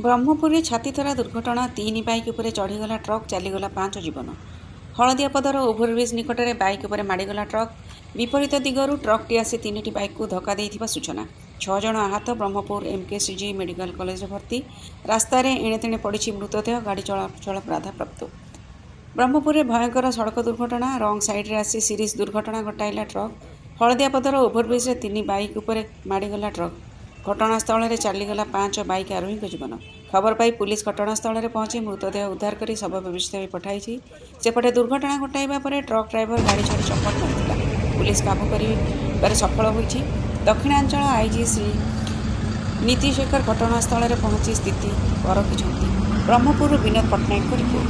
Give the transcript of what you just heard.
ବ୍ରହ୍ମପୁରରେ ଛାତିଥରା ଦୁର୍ଘଟଣା। 3 ବାଇକ୍ ଉପରେ ଚଢ଼ିଗଲା ଟ୍ରକ୍, ଚାଲିଗଲା 5 ଜୀବନ। ହଳଦିଆପଦର ଓଭରବ୍ରିଜ୍ ନିକଟରେ ବାଇକ୍ ଉପରେ ମାଡ଼ିଗଲା ଟ୍ରକ୍। ବିପରୀତ ଦିଗରୁ ଟ୍ରକ୍ଟି ଆସି 3ଟି ବାଇକ୍କୁ ଧକ୍କା ଦେଇଥିବା ସୂଚନା। 6 ଜଣ ଆହତ। ବ୍ରହ୍ମପୁର ଏମ୍କେସିଜି ମେଡିକାଲ କଲେଜରେ ଭର୍ତ୍ତି। ରାସ୍ତାରେ ଏଣେତେଣେ ପଡ଼ିଛି ମୃତଦେହ। ଗାଡ଼ି ଚଳାଚଳ ବାଧାପ୍ରାପ୍ତ। ବ୍ରହ୍ମପୁରରେ ଭୟଙ୍କର ସଡ଼କ ଦୁର୍ଘଟଣା। ରଙ୍ଗ ସାଇଡ୍ରେ ଆସି ସିରିଜ୍ ଦୁର୍ଘଟଣା ଘଟାଇଲା ଟ୍ରକ୍। ହଳଦିଆପଦର ଓଭରବ୍ରିଜ୍ରେ 3 ବାଇକ୍ ଉପରେ ମାଡ଼ିଗଲା ଟ୍ରକ୍। ଘଟଣାସ୍ଥଳରେ ଚାଲିଗଲା 5 ବାଇକ୍ ଆରୋହୀଙ୍କ ଜୀବନ। ଖବର ପାଇ ପୁଲିସ ଘଟଣାସ୍ଥଳରେ ପହଞ୍ଚି ମୃତଦେହ ଉଦ୍ଧାର କରି ଶବ ବ୍ୟବଚ୍ଛେଦ ପଠାଇଛି। ସେପଟେ ଦୁର୍ଘଟଣା ଘଟାଇବା ପରେ ଟ୍ରକ୍ ଡ୍ରାଇଭର ଗାଡ଼ି ଛାଡ଼ି ଚମ୍ପଟ ମାରିଥିଲା। ପୁଲିସ କାବୁ କରିବାରେ ସଫଳ ହୋଇଛି। ଦକ୍ଷିଣାଞ୍ଚଳ ଆଇଜି ଶ୍ରୀ ନୀତି ଶେଖର ଘଟଣାସ୍ଥଳରେ ପହଞ୍ଚି ସ୍ଥିତି ପରଖିଛନ୍ତି। ବ୍ରହ୍ମପୁରରୁ ବିନୋଦ ପଟ୍ଟନାୟକଙ୍କ ରିପୋର୍ଟ।